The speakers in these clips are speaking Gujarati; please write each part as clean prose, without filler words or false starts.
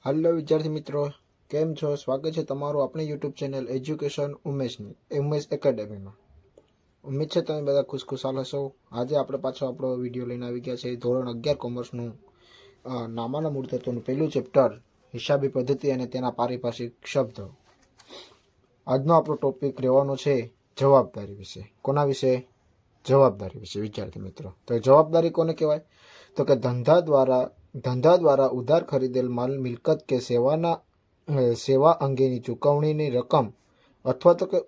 हेलो विद्यार्थी मित्रों, केम छो? स्वागत है तमारू अपनी YouTube channel education Umesh academy में। उम्मीद है તમે બધા ખુશખુશાલ હશો। આજે આપણે પાછો આપણો વિડીયો લઈને આવી ગયા છે ધોરણ 11 કોમર્સનું નામાના મૂળ તત્વોનું પહેલું ચેપ્ટર હિસાબી પદ્ધતિ અને તેના પારિભાષિક શબ્દો। આજનો આપણો ટોપિક રહેવાનો છે જવાબદારી વિશે। કોના વિશે? જવાબદારી વિશે વિદ્યાર્થી મિત્રો। તો જવાબદારી કોને કહેવાય? તો કે ધંધા દ્વારા ઉધાર ખરીદેલ માલ, મિલકત કે સેવા અંગેની ચૂકવણીની રકમ અથવા તો કે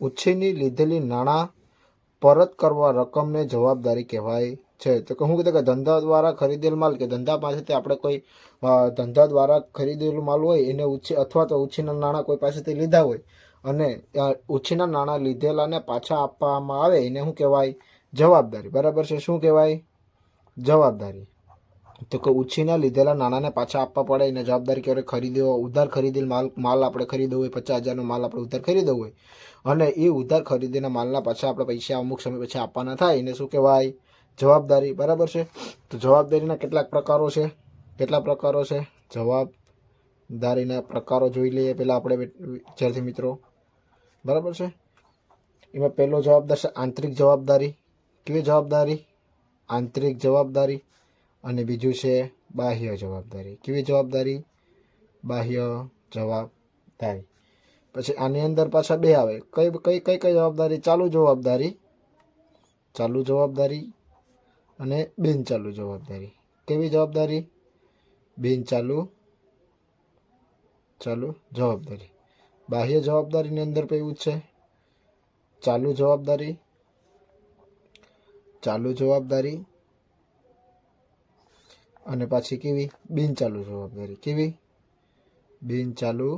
ઉછીની લીધેલી નાણાં પરત કરવા રકમને જવાબદારી કહેવાય છે। તો કે હું કીધું કે ધંધા દ્વારા ખરીદેલ માલ કે ધંધા પાસેથી આપણે કોઈ ધંધા દ્વારા ખરીદેલું માલ હોય એને અથવા તો ઉછીના નાણાં કોઈ પાસેથી લીધા હોય અને ઉછીના નાણાં લીધેલાને પાછા આપવામાં આવે એને શું કહેવાય? જવાબદારી। બરાબર છે? શું કહેવાય? જવાબદારી। તો કે ઉછીના લીધેલા નાણાંને પાછા આપવા પડે એને જવાબદારી કહેવાય। ઉધાર ખરીદેલ માલ આપણે ખરીદવો હોય, 50,000નો માલ આપણે ઉધાર ખરીદવો હોય અને એ ઉધાર ખરીદેલા માલના પાછા આપણે પૈસા અમુક સમય પછી આપવાના થાય એને શું કહેવાય? જવાબદારી। બરાબર છે? તો જવાબદારીના કેટલાક પ્રકારો છે। કેટલા પ્રકારો છે જવાબદારીના પ્રકારો? જોઈ લઈએ પહેલાં આપણે વિદ્યાર્થી મિત્રો। બરાબર છે? એમાં પહેલો જવાબદાર છે આંતરિક જવાબદારી। કેવી જવાબદારી? આંતરિક જવાબદારી। અને બીજું છે બાહ્ય જવાબદારી। કેવી જવાબદારી? બાહ્ય જવાબદારી। પછી આની અંદર પાછા બે આવે। કઈ જવાબદારી? ચાલુ જવાબદારી અને બિનચાલુ જવાબદારી। કેવી જવાબદારી? બિનચાલુ જવાબદારી। બાહ્ય જવાબદારીની અંદર કેવું છે? ચાલુ જવાબદારી અને પાછી કેવી? બિનચાલુ જવાબદારી। કેવી? બિનચાલુ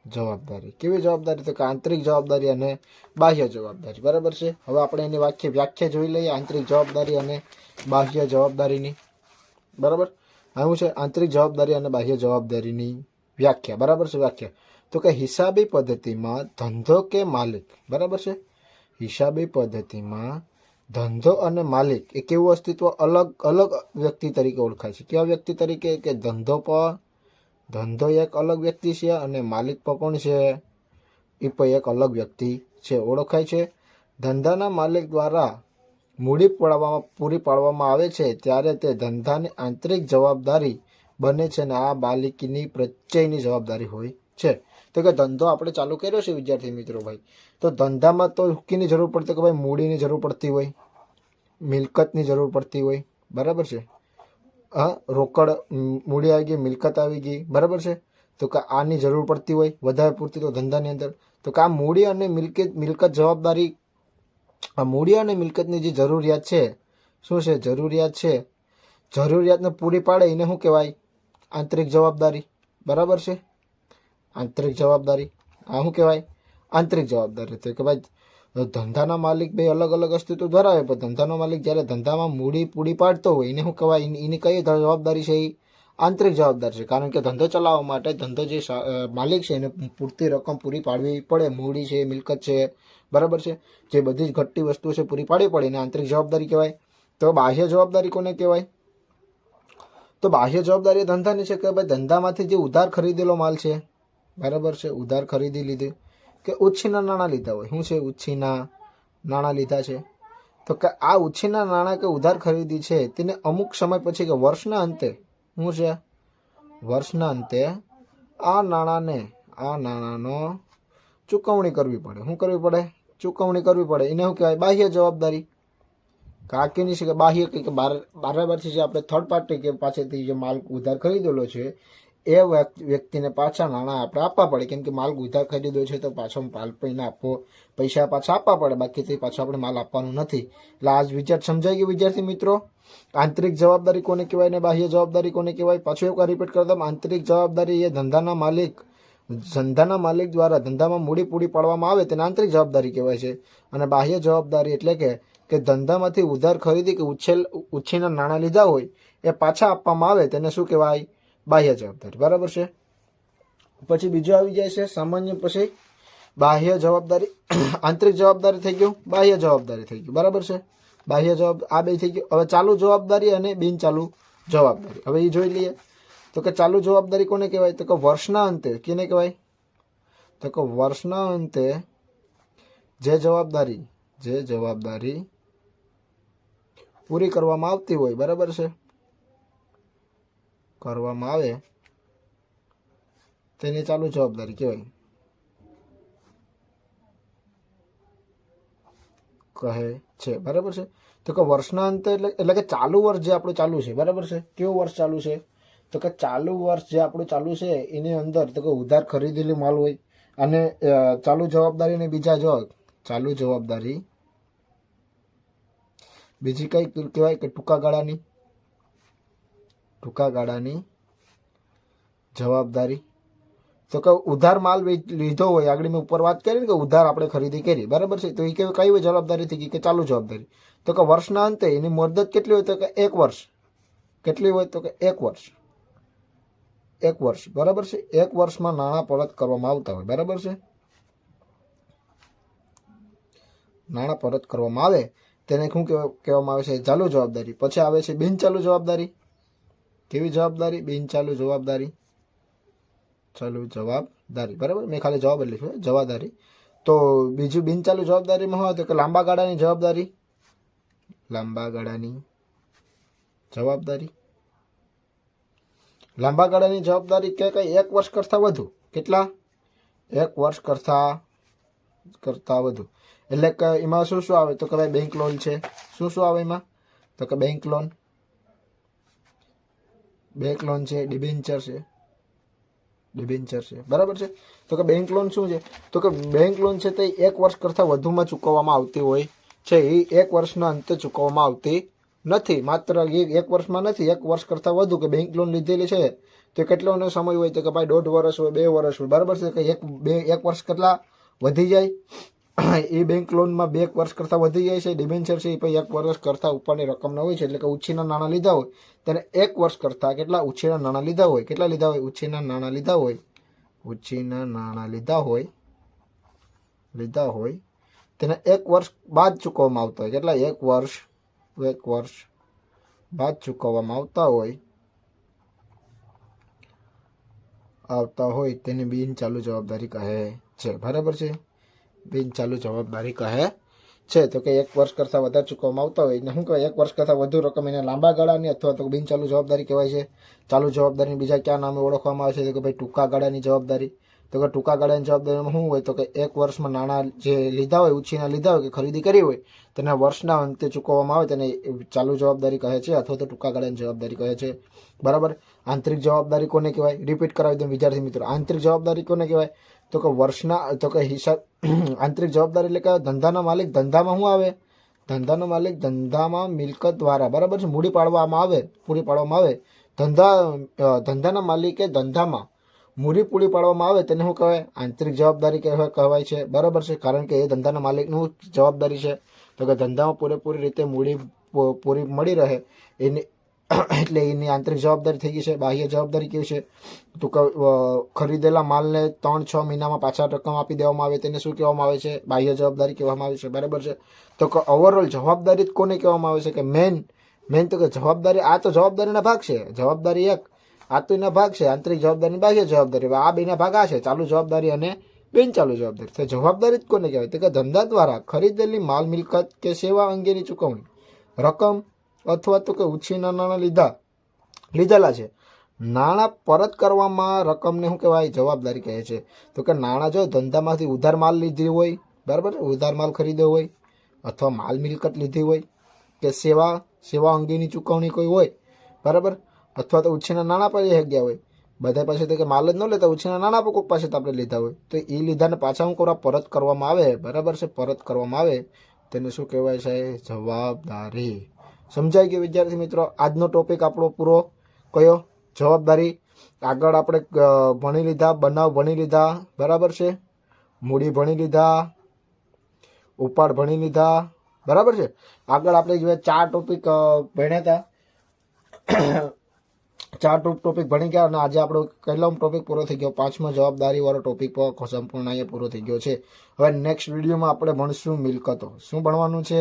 જવાબદારી। કેવી જવાબદારી? તો કે આંતરિક જવાબદારી અને બાહ્ય જવાબદારી। બરાબર છે? હવે આપણે એની વ્યાખ્યા જોઈ લઈએ આંતરિક જવાબદારી અને બાહ્ય જવાબદારીની। બરાબર? આવું છે આંતરિક જવાબદારી અને બાહ્ય જવાબદારીની વ્યાખ્યા। બરાબર છે? વ્યાખ્યા તો કે હિસાબી પદ્ધતિમાં ધંધો કે માલિક, બરાબર છે, હિસાબી પદ્ધતિમાં ધંધો અને માલિક એ કેવું અસ્તિત્વ? અલગ વ્યક્તિ તરીકે ઓળખાય છે। કેવા વ્યક્તિ તરીકે? કે ધંધો એક અલગ વ્યક્તિ છે અને માલિક પણ કોણ છે? એ પણ એક અલગ વ્યક્તિ છે, ઓળખાય છે। ધંધાના માલિક દ્વારા મૂડી પૂરી પાડવામાં આવે છે ત્યારે તે ધંધાની આંતરિક જવાબદારી બને છે અને આ માલિકીની પ્રત્યયની જવાબદારી હોય છે। તો કે ધંધો આપણે ચાલુ કર્યો છે વિદ્યાર્થી મિત્રો ભાઈ, તો ધંધામાં તો હુક્કીની જરૂર પડતી કે ભાઈ મૂડીની જરૂર પડતી હોય, મિલકતની જરૂર પડતી હોય। બરાબર છે? હા, રોકડ મૂડી આવી ગઈ, મિલકત આવી ગઈ। બરાબર છે? તો કે આની જરૂર પડતી હોય વધારે પૂરતી તો ધંધાની અંદર। તો કે આ મૂડી અને મિલકત જવાબદારી, આ મૂડી અને મિલકતની જે જરૂરિયાત છે, શું છે? જરૂરિયાતને પૂરી પાડે એને શું કહેવાય? આંતરિક જવાબદારી। બરાબર છે? આંતરિક જવાબદારી, આ શું કહેવાય? આંતરિક જવાબદારી। તો કે ભાઈ ધંધાના માલિક બે અલગ અલગ અસ્તિત્વ ધરાવે પણ ધંધાનો માલિક જ્યારે ધંધામાં મૂડી પૂરી પાડતો હોય એને શું કહેવાય? એની કઈ જવાબદારી છે? એ આંતરિક જવાબદારી છે, કારણ કે ધંધો ચલાવવા માટે ધંધો જે માલિક છે એને પૂરતી રકમ પૂરી પાડવી પડે, મૂડી છે, મિલકત છે, બરાબર છે, જે બધી જ ઘટતી વસ્તુઓ છે પૂરી પાડવી પડે એને આંતરિક જવાબદારી કહેવાય। તો બાહ્ય જવાબદારી કોને કહેવાય? તો બાહ્ય જવાબદારી ધંધાની છે કે ભાઈ ધંધામાંથી જે ઉધાર ખરીદેલો માલ છે, બરાબર છે, ઉધાર ખરીદી લીધી કે ઉછીના નાણાં લીધા હોય, શું છે? ઉછીના નાણાં લીધા છે, તો કે આ ઉછીના નાણાં કે ઉધાર ખરીદી છે તેને અમુક સમય પછી કે વર્ષના અંતે શું છે? વર્ષના અંતે આ નાણાંનો ચૂકવણી કરવી પડે। શું કરવી પડે? ચૂકવણી કરવી પડે। એને શું કહેવાય? બાહ્ય જવાબદારી। કાકીની છે કે બાહ્ય કે બરાબરથી જે આપણે થર્ડ પાર્ટી કે પાસેથી જે માલ ઉધાર ખરીદેલો છે એ વ્યક્તિને પાછા નાણાં આપણે આપવા પડે, કેમ કે માલ ઉધાર ખરીદ્યો છે તો પાછો માલ પૈસા પાછા આપવા પડે, બાકીથી પાછો આપણે માલ આપવાનો નથી। એટલે આ વિચાર સમજાઈ ગયો વિદ્યાર્થી મિત્રો? આંતરિક જવાબદારી કોને કહેવાય ને બાહ્ય જવાબદારી કોને કહેવાય? પાછું એકવાર રિપીટ કરી દઉં। આંતરિક જવાબદારી એ ધંધાના માલિક દ્વારા ધંધામાં મૂડી પૂરી પાડવામાં આવે તેને આંતરિક જવાબદારી કહેવાય છે। અને બાહ્ય જવાબદારી એટલે કે ધંધામાંથી ઉધાર ખરીદી કે ઉછીના નાણાં લીધા હોય એ પાછા આપવામાં આવે તેને શું કહેવાય? બાહ્ય જવાબદારી। બરાબર છે? પછી બીજું આવી જાય છે સામાન્ય, પછી બાહ્ય જવાબદારી, આંતરિક જવાબદારી થઈ ગયું, બાહ્ય જવાબદારી થઈ ગયું। બરાબર છે? બાહ્ય જવાબ આ બે થઈ ગયું। હવે ચાલુ જવાબદારી અને બિનચાલુ જવાબદારી, હવે એ જોઈ લઈએ। તો કે ચાલુ જવાબદારી કોને કહેવાય? તો કે વર્ષના અંતે કેને કહેવાય? તો કે વર્ષના અંતે જે જવાબદારી પૂરી કરવામાં આવતી હોય, બરાબર છે, કરવામાં આવે તેની ચાલુ જવાબદારી કહેવાય, કહે છે, બરાબર છે. તો કે વર્ષના અંતે એટલે કે ચાલુ વર્ષ જે આપણું ચાલુ છે, બરાબર છે, કેવું વર્ષ ચાલુ છે? તો કે ચાલુ વર્ષ જે આપણું ચાલુ છે એની અંદર તો કે ઉધાર ખરીદેલી માલ હોય અને ચાલુ જવાબદારી ને બીજા જો ચાલુ જવાબદારી બીજી કઈ કહેવાય કે ટૂંકા ગાળાની જવાબદારી. તો કે ઉધાર માલ લીધો હોય, આગળ મેં ઉપર વાત કરી ને કે ઉધાર આપણે ખરીદી કરી, બરાબર છે, તો એ કઈ જવાબદારી થઈ ગઈ કે ચાલુ જવાબદારી. તો કે વર્ષના અંતે એની મુદત કેટલી હોય? તો કે 1 વર્ષ. કેટલી હોય? તો કે 1 વર્ષ. 1 વર્ષ, બરાબર છે. 1 વર્ષમાં નાણાં પરત કરવામાં આવતા હોય, બરાબર છે. નાણાં પરત કરવામાં આવે તેને શું કહેવામાં આવે છે? ચાલુ જવાબદારી. પછી આવે છે બિનચાલુ જવાબદારી. કેવી જવાબદારી? બિનચાલુ જવાબદારી. ચાલુ જવાબદારી, બરાબર, મેં ખાલી જવાબ લખ્યું જવાબદારી. તો બીજું બિનચાલુ જવાબદારીમાં હોય તો કે લાંબા ગાળાની જવાબદારી. લાંબા ગાળાની જવાબદારી કે કઈ 1 વર્ષ કરતાં વધુ. કેટલા? 1 વર્ષ કરતાં વધુ. એટલે કે એમાં શું શું આવે? તો કે ભાઈ બેંક લોન છે. શું આવે એમાં? તો કે બેંક લોન છે, ડિબેન્ચર છે, બરાબર છે. તો કે બેંક લોન શું છે? તો કે બેંક લોન છે તે 1 વર્ષ કરતાં વધુમાં ચૂકવવામાં આવતી હોય છે. એ 1 વર્ષના અંતે ચૂકવવામાં આવતી નથી. માત્ર 1 વર્ષમાં નથી, 1 વર્ષ કરતાં વધુ કે બેંક લોન લીધેલી છે તો કેટલોનો સમય હોય? તો કે ભાઈ 1.5 વર્ષ હોય, 2 વર્ષ હોય, બરાબર છે. કે 1 વર્ષ કેટલા વધી જાય? એ બેંક લોનમાં 2 વર્ષ કરતાં વધી જાય છે. ડિબેન્ચર છે એ પછી 1 વર્ષ કરતાં ઉપરની રકમના હોય છે, એટલે કે ઉછીના નાણાં લીધા હોય તેને 1 વર્ષ કરતાં કેટલા ઉછીના નાણાં લીધા હોય? કેટલા લીધા હોય? ઉછીના નાણાં લીધા હોય તેને 1 વર્ષ બાદ ચૂકવવામાં આવતા હોય. કેટલા? 1 વર્ષ બાદ ચૂકવવામાં આવતા હોય તેને બિનચાલુ જવાબદારી કહે છે, બરાબર છે. બિનચાલુ જવાબદારી કહે છે. તો કે 1 વર્ષ કરતાં વધારે ચૂકવવામાં આવતા હોય એને શું કહેવાય? 1 વર્ષ કરતાં વધુ રકમ એને લાંબા ગાળાની અથવા તો બિનચાલુ જવાબદારી કહેવાય છે. ચાલુ જવાબદારી બીજા કયા નામે ઓળખવામાં આવે છે? તો કે ભાઈ ટૂંકા ગાળાની જવાબદારી. તો કે ટૂંકા ગાળાની જવાબદારીમાં શું હોય? તો કે 1 વર્ષમાં નાણાં જે લીધા હોય, ઉછીના લીધા હોય કે ખરીદી કરી હોય તેને વર્ષના અંતે ચૂકવવામાં આવે તેને ચાલુ જવાબદારી કહે છે અથવા તો ટૂંકા ગાળાની જવાબદારી કહે છે, બરાબર. આંતરિક જવાબદારી કોને કહેવાય? રિપીટ કરાવી દો વિદ્યાર્થી મિત્રો. આંતરિક જવાબદારી કોને કહેવાય? તો કે વર્ષના તો કે હિસાબ આંતરિક જવાબદારી એટલે કે ધંધાના માલિક ધંધામાં શું આવે? ધંધાનો માલિક ધંધામાં મિલકત દ્વારા, બરાબર છે, પૂરી પાડવામાં આવે. ધંધાના માલિકે ધંધામાં મૂડી પૂરી પાડવામાં આવે તેને શું કહેવાય? આંતરિક જવાબદારી કહેવાય છે, બરાબર છે. કારણ કે એ ધંધાના માલિકનું જવાબદારી છે. તો કે ધંધામાં પૂરેપૂરી રીતે મૂડી પૂરી મળી રહે એની એટલે એની આંતરિક જવાબદારી થઈ ગઈ છે. બાહ્ય જવાબદારી કેવી છે? તો કે ખરીદેલા માલને 3-6 મહિનામાં પાછા રકમ આપી દેવામાં આવે તેને શું કહેવામાં આવે છે? બાહ્ય જવાબદારી કહેવામાં આવે છે, બરાબર છે. તો કે ઓવરઓલ જવાબદારી કોને કહેવામાં આવે છે? કે મેન તો કે જવાબદારી, આ તો જવાબદારીના ભાગ છે. જવાબદારી એક આ તો એના ભાગ છે, આંતરિક જવાબદારી, બાહ્ય જવાબદારી. આ બેના ભાગ આ છે, ચાલુ જવાબદારી અને બિનચાલુ જવાબદારી. તો જવાબદારી જ કોને કહેવાય? તો કે ધંધા દ્વારા ખરીદેલી માલ મિલકત કે સેવા અંગેની ચૂકવણી રકમ અથવા તો કે ઉછીના નાણાં લીધેલા છે. નાણાં પરત કરવામાં રકમને શું કહેવાય? જવાબદારી કહે છે. તો કે નાણાં જો ધંધામાંથી ઉધાર માલ લીધી હોય, બરાબર, ઉધાર માલ ખરીદ્યો હોય અથવા માલ મિલકત લીધી હોય કે સેવા અંગેની ચૂકવણી કોઈ હોય, બરાબર, અથવા તો ઉછીના નાણાં પડી ગયા હોય. બધા પાસે તો કે માલ જ ન લેતા, ઉછીના નાણાં પણ કોઈક પાસે આપણે લીધા હોય તો એ લીધાને પાછા શું કરવા? પરત કરવામાં આવે, બરાબર છે. પરત કરવામાં આવે તેને શું કહેવાય છે? જવાબદારી. સમજાઈ ગયું વિદ્યાર્થી મિત્રો? આજનો ટોપિક આપણો પૂરો કયો? જવાબદારી. આગળ આપણે ભણી લીધા, બનાવ ભણી લીધા, બરાબર છે, મૂડી ભણી લીધા, ઉપાડ ભણી લીધા, બરાબર છે. આગળ આપણે જે 4 ટોપિક ભણ્યા હતા, 4 ટોપિક ભણી ગયા અને આજે આપણો પહેલો ટોપિક પૂરો થઈ ગયો. 5મો જવાબદારીવાળો ટોપિક સંપૂર્ણ અહીંયા પૂરો થઈ ગયો છે. હવે નેક્સ્ટ વિડીયોમાં આપણે ભણીશું મિલકતો. શું ભણવાનું છે?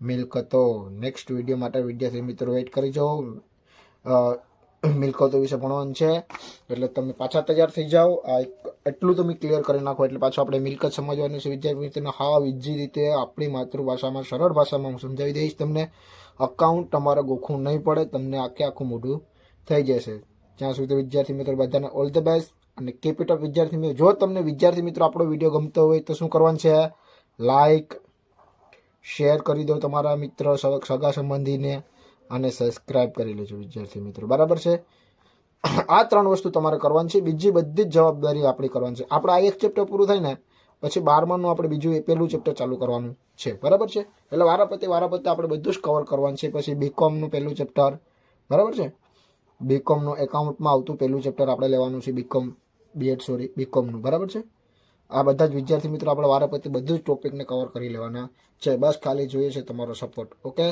મિલકતો. નેક્સ્ટ વિડીયો માટે વિદ્યાર્થી મિત્રો વેઇટ કરી જાઓ. મિલકતો વિશે ભણવાનું છે, એટલે તમે પાછા તૈયાર થઈ જાઓ. એટલું તમે ક્લિયર કરી નાખો એટલે પાછું આપણે મિલકત સમજવાનું છે. વિદ્યાર્થી મિત્રોને હાવ ઈઝી રીતે આપણી માતૃભાષામાં સરળ ભાષામાં હું સમજાવી દઈશ તમને. અકાઉન્ટ તમારે ગોખવું નહીં પડે, તમને આખું મોઢું થઈ જશે. ત્યાં સુધી વિદ્યાર્થી મિત્રો બધાને ઓલ ધ બેસ્ટ અને કીપ ઇટ અપ વિદ્યાર્થી મિત્રો. જો તમને વિદ્યાર્થી મિત્રો આપણો વિડીયો ગમતો હોય તો શું કરવાનું છે? લાઈક શેર કરી દો તમારા મિત્ર સગા સંબંધીને અને સબસ્ક્રાઇબ કરી લેજો વિદ્યાર્થી મિત્રો. બરાબર છે? આ 3 વસ્તુ તમારે કરવાની છે. બીજી બધી જ જવાબદારી આપણી કરવાની છે. આપણે આ એક ચેપ્ટર પૂરું થાય ને પછી 12માનું આપણે પહેલું ચેપ્ટર ચાલુ કરવાનું છે. બરાબર છે? એટલે વારાફરતી આપણે બધું જ કવર કરવાનું છે. પછી બીકોમનું પહેલું ચેપ્ટર, બરાબર છે? બીકોમનું એકાઉન્ટમાં આવતું પહેલું ચેપ્ટર આપણે લેવાનું છે. બીકોમનું, બરાબર છે? આ બધા જ વિદ્યાર્થી મિત્રો આપણે વારાફરતી બધું જ ટોપિકને કવર કરી લેવાના છે. બસ ખાલી જોઈએ છે તમારો સપોર્ટ. ઓકે,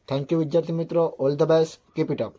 થેન્ક યુ વિદ્યાર્થી મિત્રો. All the best, keep it up.